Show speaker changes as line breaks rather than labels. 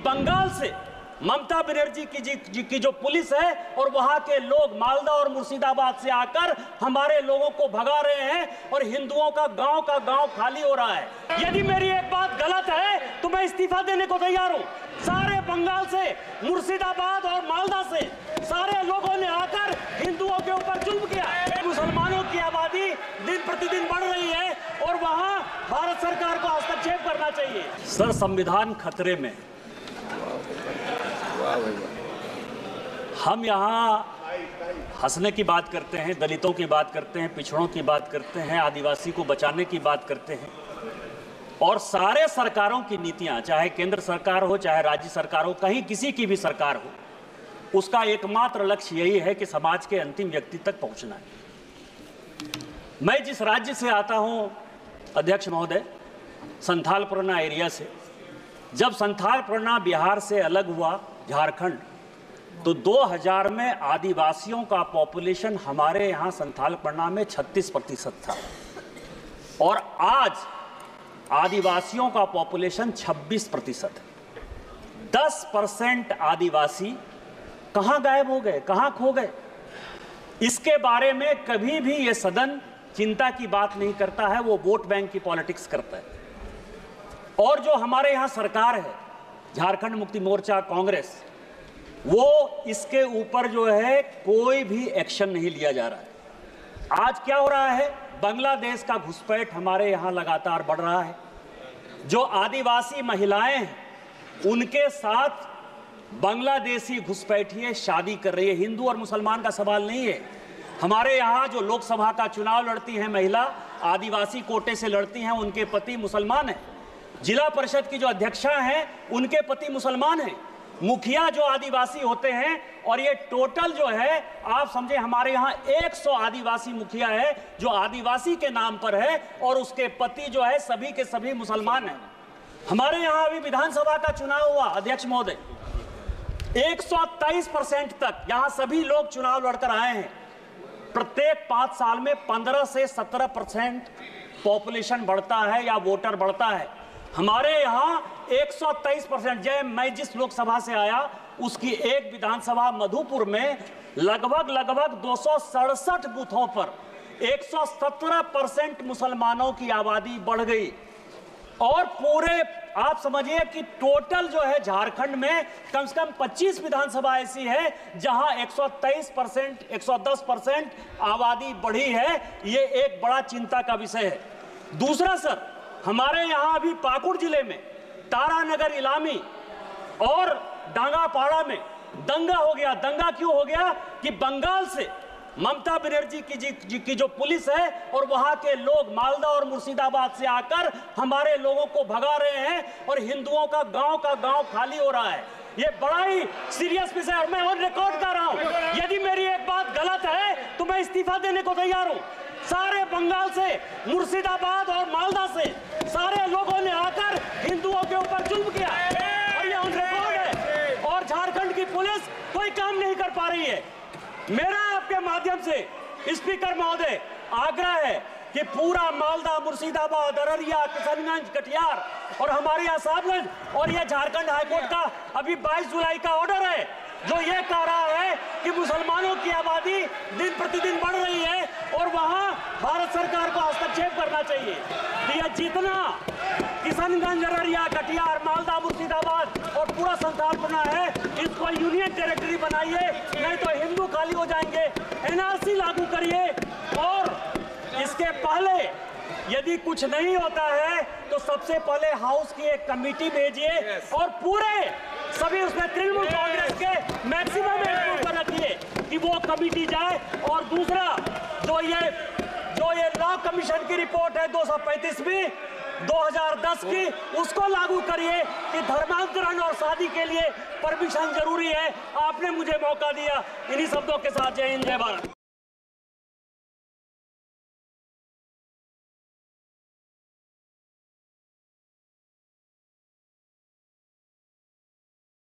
बंगाल से ममता बनर्जी की जो पुलिस है और वहां के लोग मालदा और मुर्शिदाबाद से आकर हमारे लोगों को भगा रहे हैं और हिंदुओं का गांव खाली हो रहा है। यदि मेरी एक बात गलत है तो मैं इस्तीफा देने को तैयार हूं। सारे बंगाल से, मुर्शिदाबाद और मालदा से सारे लोगों ने आकर हिंदुओं के ऊपर जुल्म किया। मुसलमानों की आबादी दिन प्रतिदिन बढ़ रही है और वहां भारत सरकार को हस्तक्षेप करना चाहिए। सर, संविधान खतरे में। हम यहाँ हंसने की बात करते हैं, दलितों की बात करते हैं, पिछड़ों की बात करते हैं, आदिवासी को बचाने की बात करते हैं और सारे सरकारों की नीतियां, चाहे केंद्र सरकार हो चाहे राज्य सरकार हो, कहीं किसी की भी सरकार हो, उसका एकमात्र लक्ष्य यही है कि समाज के अंतिम व्यक्ति तक पहुंचना है। मैं जिस राज्य से आता हूं अध्यक्ष महोदय, संथाल परगना एरिया से, जब संथाल परगना बिहार से अलग हुआ झारखंड, तो 2000 में आदिवासियों का पॉपुलेशन हमारे यहाँ संथाल परगना में 36% था और आज आदिवासियों का पॉपुलेशन 26% है। 10% आदिवासी कहाँ गायब हो गए, कहाँ खो गए? इसके बारे में कभी भी ये सदन चिंता की बात नहीं करता है, वो वोट बैंक की पॉलिटिक्स करता है। और जो हमारे यहाँ सरकार है, झारखंड मुक्ति मोर्चा, कांग्रेस, वो इसके ऊपर जो है कोई भी एक्शन नहीं लिया जा रहा है। आज क्या हो रहा है? बांग्लादेश का घुसपैठ हमारे यहाँ लगातार बढ़ रहा है। जो आदिवासी महिलाएं हैं उनके साथ बांग्लादेशी घुसपैठिए शादी कर रही है। हिंदू और मुसलमान का सवाल नहीं है। हमारे यहाँ जो लोकसभा का चुनाव लड़ती हैं महिला, आदिवासी कोटे से लड़ती हैं, उनके पति मुसलमान हैं। जिला परिषद की जो अध्यक्षा हैं उनके पति मुसलमान हैं। मुखिया जो आदिवासी होते हैं, और ये टोटल जो है आप समझे हमारे यहाँ 100 आदिवासी मुखिया है जो आदिवासी के नाम पर है और उसके पति जो है सभी के सभी मुसलमान हैं। हमारे यहाँ अभी विधानसभा का चुनाव हुआ अध्यक्ष महोदय, 123% तक यहाँ सभी लोग चुनाव लड़कर आए हैं। प्रत्येक 5 साल में 15 से 17% पॉपुलेशन बढ़ता है या वोटर बढ़ता है। हमारे यहाँ 123%। मैं जिस लोकसभा से आया उसकी एक विधानसभा मधुपुर में लगभग 267 बूथों पर 117% मुसलमानों की आबादी बढ़ गई। और पूरे आप समझिए कि टोटल जो है झारखंड में कम से कम 25 विधानसभा ऐसी है जहां 123%, 110% आबादी बढ़ी है। ये एक बड़ा चिंता का विषय है। दूसरा सर, हमारे यहाँ अभी पाकुड़ जिले में तारानगर इलामी और डांगापाड़ा में दंगा हो गया। दंगा क्यों हो गया कि बंगाल से ममता बनर्जी की जो पुलिस है और वहां के लोग मालदा और मुर्शिदाबाद से आकर हमारे लोगों को भगा रहे हैं और हिंदुओं का गांव खाली हो रहा है। ये बड़ा ही सीरियस विषय है और मैं और रिकॉर्ड कर रहा हूं। यदि मेरी एक बात गलत है तो मैं इस्तीफा देने को तैयार हूं। सारे बंगाल से, मुर्शिदाबाद और मालदा से सारे लोगों ने आकर हिंदुओं के ऊपर जुल्म किया और ये ऑन रिकॉर्ड है और झारखंड की पुलिस कोई काम नहीं कर पा रही है। मेरा आपके माध्यम से स्पीकर महोदय आग्रह है कि पूरा मालदा, मुर्शिदाबाद, अररिया, किशनगंज, कटिहार और हमारे यहाँ साहबगंज और यह झारखंड हाईकोर्ट का अभी 22 जुलाई का ऑर्डर है जो ये कह रहा है कि मुसलमानों की आबादी दिन प्रतिदिन बढ़ रही है और वहां भारत सरकार को हस्तक्षेप करना चाहिए। यह जितना किशनगंज, अररिया, कटिहार, मालदा, मुर्शिदाबाद और पूरा संथाल परगना है, इसको यूनियन टेरिटरी बनाइए, नहीं तो हिंदू खाली हो जाएंगे। एनआरसी लागू करिए और इसके पहले यदि कुछ नहीं होता है तो सबसे पहले हाउस की एक कमेटी भेजिए और पूरे सभी उसमें तृणमूल कांग्रेस के मैक्सिमम पर रखिए कि वो कमेटी जाए। और दूसरा जो ये लॉ कमीशन की रिपोर्ट है 235वीं 2010 की, उसको लागू करिए कि धर्मांतरण और शादी के लिए परमिशन जरूरी है। आपने मुझे मौका दिया। इन्हीं शब्दों के साथ जय हिंद, जय भारत।